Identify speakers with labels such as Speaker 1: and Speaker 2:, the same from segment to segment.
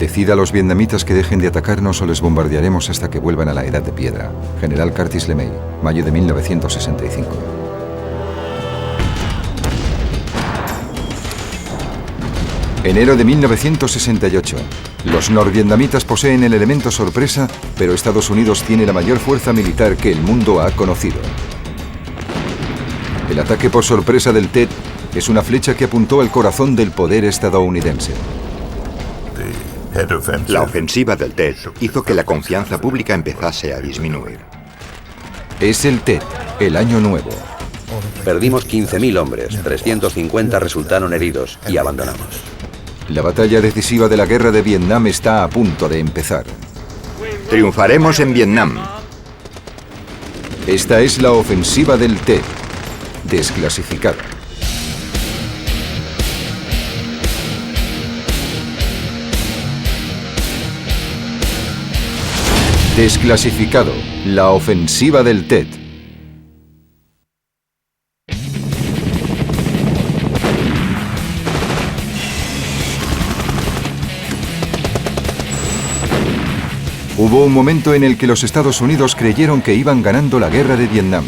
Speaker 1: Decida a los vietnamitas que dejen de atacarnos o les bombardearemos hasta que vuelvan a la Edad de Piedra. General Curtis LeMay, mayo de 1965. Enero de 1968. Los norvietnamitas poseen el elemento sorpresa, pero Estados Unidos tiene la mayor fuerza militar que el mundo ha conocido. El ataque por sorpresa del Tet es una flecha que apuntó al corazón del poder estadounidense.
Speaker 2: La ofensiva del Tet hizo que la confianza pública empezase a disminuir.
Speaker 1: Es el Tet, el año nuevo.
Speaker 3: Perdimos 15.000 hombres, 350 resultaron heridos y abandonamos.
Speaker 1: La batalla decisiva de la guerra de Vietnam está a punto de empezar.
Speaker 2: Triunfaremos en Vietnam.
Speaker 1: Esta es la ofensiva del Tet, desclasificada. Desclasificado, la ofensiva del Tet. Hubo un momento en el que los Estados Unidos creyeron que iban ganando la guerra de Vietnam.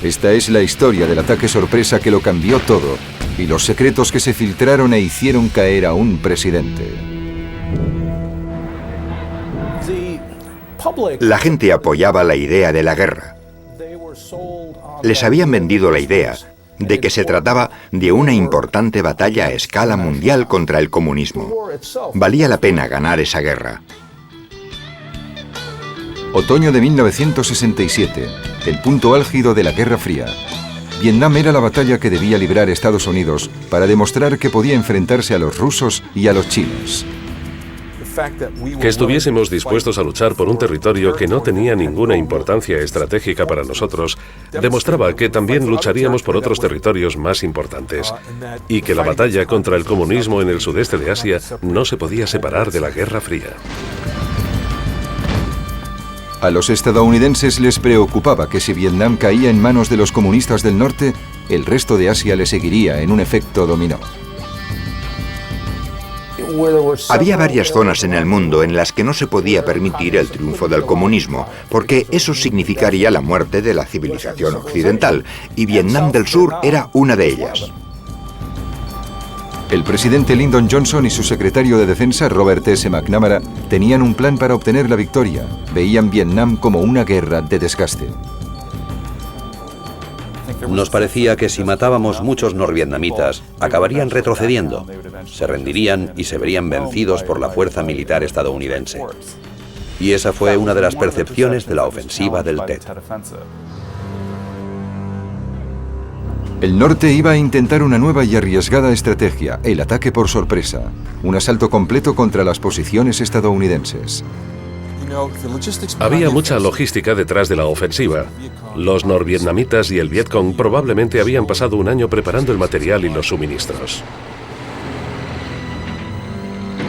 Speaker 1: Esta es la historia del ataque sorpresa que lo cambió todo y los secretos que se filtraron e hicieron caer a un presidente.
Speaker 2: La gente apoyaba la idea de la guerra. Les habían vendido la idea de que se trataba de una importante batalla a escala mundial contra el comunismo. Valía la pena ganar esa guerra.
Speaker 1: Otoño de 1967, el punto álgido de la Guerra Fría. Vietnam era la batalla que debía librar Estados Unidos para demostrar que podía enfrentarse a los rusos y a los chinos.
Speaker 4: Que estuviésemos dispuestos a luchar por un territorio que no tenía ninguna importancia estratégica para nosotros demostraba que también lucharíamos por otros territorios más importantes y que la batalla contra el comunismo en el sudeste de Asia no se podía separar de la Guerra Fría.
Speaker 1: A los estadounidenses les preocupaba que si Vietnam caía en manos de los comunistas del norte, el resto de Asia le seguiría en un efecto dominó.
Speaker 2: Había varias zonas en el mundo en las que no se podía permitir el triunfo del comunismo, porque eso significaría la muerte de la civilización occidental, y Vietnam del Sur era una de ellas.
Speaker 1: El presidente Lyndon Johnson y su secretario de Defensa, Robert S. McNamara, tenían un plan para obtener la victoria. Veían Vietnam como una guerra de desgaste.
Speaker 3: Nos parecía que si matábamos muchos norvietnamitas, acabarían retrocediendo, se rendirían y se verían vencidos por la fuerza militar estadounidense. Y esa fue una de las percepciones de la ofensiva del Tet.
Speaker 1: El norte iba a intentar una nueva y arriesgada estrategia, el ataque por sorpresa, un asalto completo contra las posiciones estadounidenses.
Speaker 4: Había mucha logística detrás de la ofensiva. Los norvietnamitas y el Vietcong probablemente habían pasado un año preparando el material y los suministros.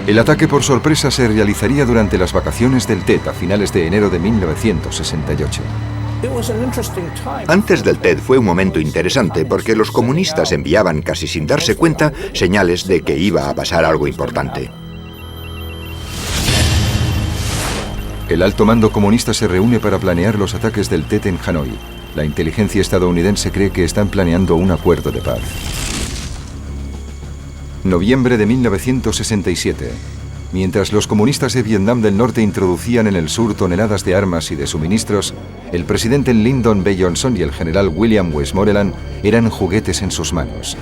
Speaker 1: El ataque por sorpresa se realizaría durante las vacaciones del Tet a finales de enero de 1968.
Speaker 2: Antes del Tet fue un momento interesante porque los comunistas enviaban, casi sin darse cuenta, señales de que iba a pasar algo importante.
Speaker 1: El alto mando comunista se reúne para planear los ataques del Tet en Hanoi. La inteligencia estadounidense cree que están planeando un acuerdo de paz. Noviembre de 1967. Mientras los comunistas de Vietnam del Norte introducían en el sur toneladas de armas y de suministros, el presidente Lyndon B. Johnson y el general William Westmoreland eran juguetes en sus manos.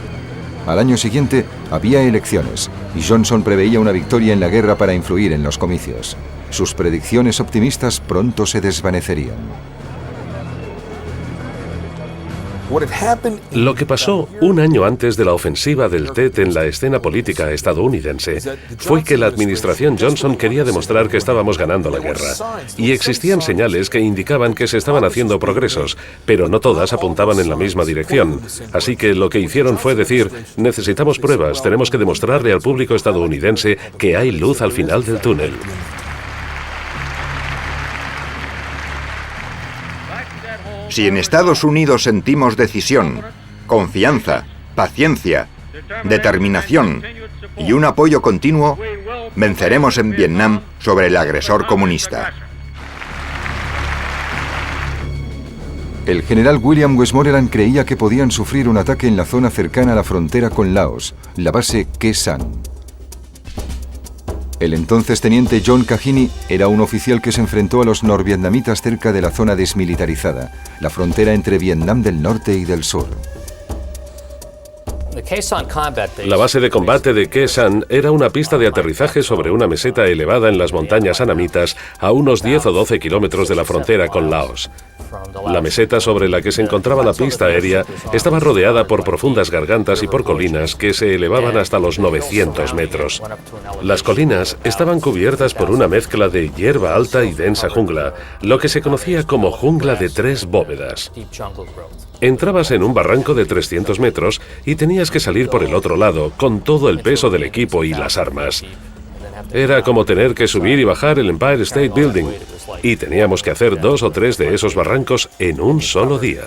Speaker 1: Al año siguiente había elecciones y Johnson preveía una victoria en la guerra para influir en los comicios. Sus predicciones optimistas pronto se desvanecerían.
Speaker 4: Lo que pasó un año antes de la ofensiva del Tet en la escena política estadounidense fue que la administración Johnson quería demostrar que estábamos ganando la guerra. Y existían señales que indicaban que se estaban haciendo progresos, pero no todas apuntaban en la misma dirección. Así que lo que hicieron fue decir, necesitamos pruebas, tenemos que demostrarle al público estadounidense que hay luz al final del túnel.
Speaker 2: Si en Estados Unidos sentimos decisión, confianza, paciencia, determinación y un apoyo continuo, Venceremos en Vietnam sobre el agresor comunista.
Speaker 1: El general William Westmoreland creía que podían sufrir un ataque en la zona cercana a la frontera con Laos, la base Khe Sanh. El entonces teniente John Kahini era un oficial que se enfrentó a los norvietnamitas cerca de la zona desmilitarizada, la frontera entre Vietnam del Norte y del Sur.
Speaker 4: La base de combate de Khe Sanh era una pista de aterrizaje sobre una meseta elevada en las montañas annamitas a unos 10 o 12 kilómetros de la frontera con Laos. La meseta sobre la que se encontraba la pista aérea estaba rodeada por profundas gargantas y por colinas que se elevaban hasta los 900 metros. Las colinas estaban cubiertas por una mezcla de hierba alta y densa jungla, lo que se conocía como jungla de 3 bóvedas. Entrabas en un barranco de 300 metros y tenías que salir por el otro lado con todo el peso del equipo y las armas. Era como tener que subir y bajar el Empire State Building, y teníamos que hacer 2 o 3 de esos barrancos en un solo día.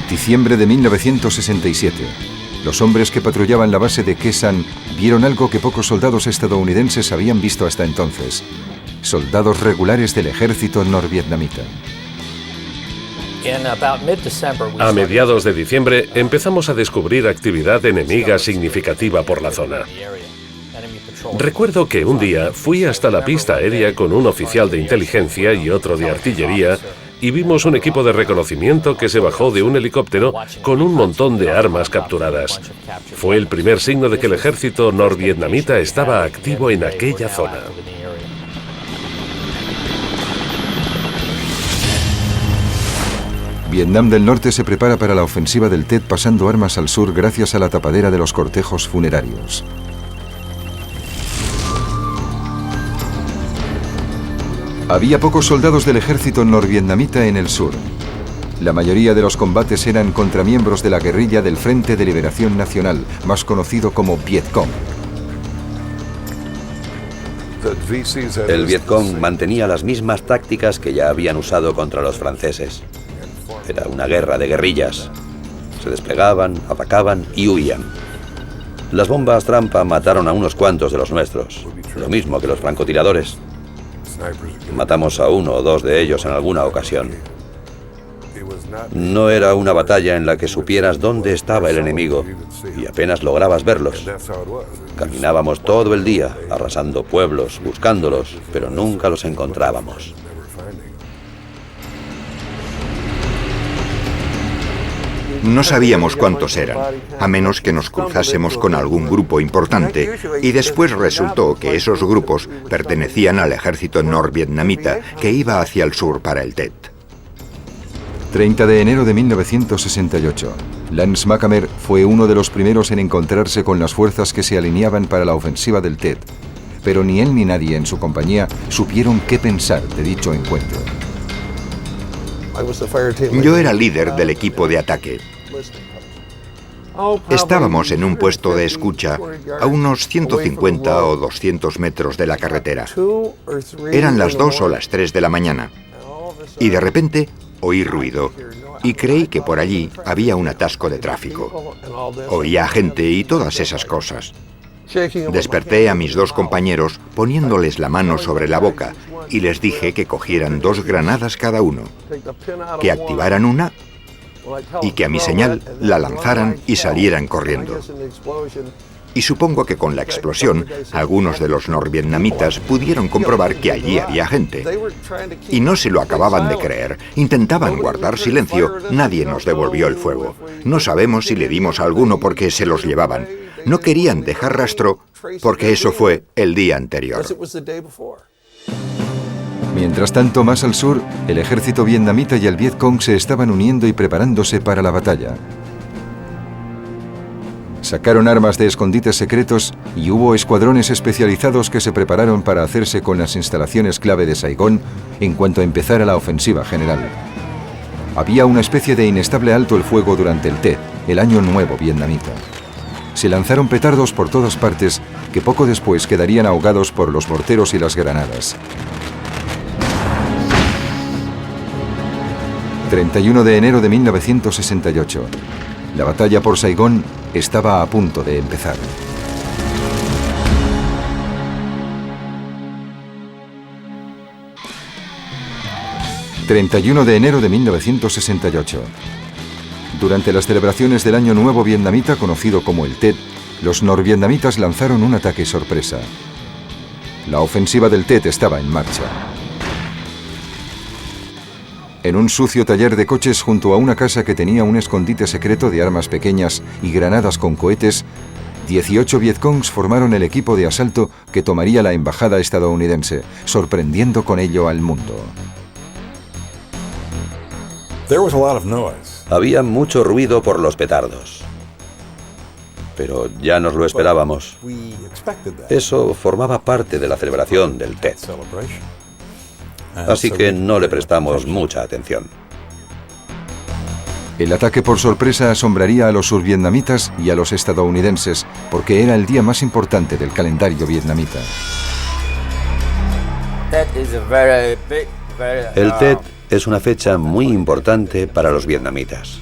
Speaker 1: Diciembre de 1967. Los hombres que patrullaban la base de Khe Sanh vieron algo que pocos soldados estadounidenses habían visto hasta entonces. Soldados regulares del ejército norvietnamita.
Speaker 4: A mediados de diciembre empezamos a descubrir actividad enemiga significativa por la zona. Recuerdo que un día fui hasta la pista aérea con un oficial de inteligencia y otro de artillería y vimos un equipo de reconocimiento que se bajó de un helicóptero con un montón de armas capturadas. Fue el primer signo de que el ejército norvietnamita estaba activo en aquella zona.
Speaker 1: Vietnam del Norte se prepara para la ofensiva del Tet pasando armas al sur gracias a la tapadera de los cortejos funerarios. Había pocos soldados del ejército norvietnamita en el sur. La mayoría de los combates eran contra miembros de la guerrilla del Frente de Liberación Nacional, más conocido como Vietcong.
Speaker 3: El Vietcong mantenía las mismas tácticas que ya habían usado contra los franceses. Era una guerra de guerrillas. Se desplegaban, atacaban y huían. Las bombas trampa mataron a unos cuantos de los nuestros, lo mismo que los francotiradores. Matamos a 1 o 2 de ellos en alguna ocasión. No era una batalla en la que supieras dónde estaba el enemigo y apenas lograbas verlos. Caminábamos todo el día, arrasando pueblos, buscándolos, pero nunca los encontrábamos.
Speaker 2: No sabíamos cuántos eran, a menos que nos cruzásemos con algún grupo importante, y después resultó que esos grupos pertenecían al ejército norvietnamita que iba hacia el sur para el Tet.
Speaker 1: 30 de enero de 1968. Lance McAmer fue uno de los primeros en encontrarse con las fuerzas que se alineaban para la ofensiva del Tet, pero ni él ni nadie en su compañía supieron qué pensar de dicho encuentro.
Speaker 2: Yo era líder del equipo de ataque. Estábamos en un puesto de escucha a unos 150 o 200 metros de la carretera. Eran las 2 o las 3 de la mañana. Y de repente oí ruido y creí que por allí había un atasco de tráfico. Oía gente y todas esas cosas. Desperté a mis 2 compañeros poniéndoles la mano sobre la boca y les dije que cogieran 2 granadas cada uno, que activaran una y que a mi señal la lanzaran y salieran corriendo. Y supongo que con la explosión, algunos de los norvietnamitas pudieron comprobar que allí había gente. Y no se lo acababan de creer. Intentaban guardar silencio. Nadie nos devolvió el fuego. No sabemos si le dimos a alguno porque se los llevaban. No querían dejar rastro porque eso fue el día anterior.
Speaker 1: Mientras tanto, más al sur, el ejército vietnamita y el Vietcong se estaban uniendo y preparándose para la batalla. Sacaron armas de escondites secretos y hubo escuadrones especializados que se prepararon para hacerse con las instalaciones clave de Saigón en cuanto empezara la ofensiva general. Había una especie de inestable alto el fuego durante el Tet, el Año Nuevo vietnamita. Se lanzaron petardos por todas partes que poco después quedarían ahogados por los morteros y las granadas. 31 de enero de 1968. La batalla por Saigón estaba a punto de empezar. ...31 de enero de 1968. Durante las celebraciones del Año Nuevo Vietnamita, conocido como el Tet, los norvietnamitas lanzaron un ataque sorpresa. La ofensiva del Tet estaba en marcha. En un sucio taller de coches junto a una casa que tenía un escondite secreto de armas pequeñas y granadas con cohetes, 18 Vietcongs formaron el equipo de asalto que tomaría la embajada estadounidense, sorprendiendo con ello al mundo.
Speaker 3: Había mucho ruido por los petardos. Pero ya nos lo esperábamos. Eso formaba parte de la celebración del Tet. Así que no le prestamos mucha atención.
Speaker 1: El ataque por sorpresa asombraría a los survietnamitas y a los estadounidenses, porque era el día más importante del calendario vietnamita.
Speaker 3: El Tet es una fecha muy importante para los vietnamitas.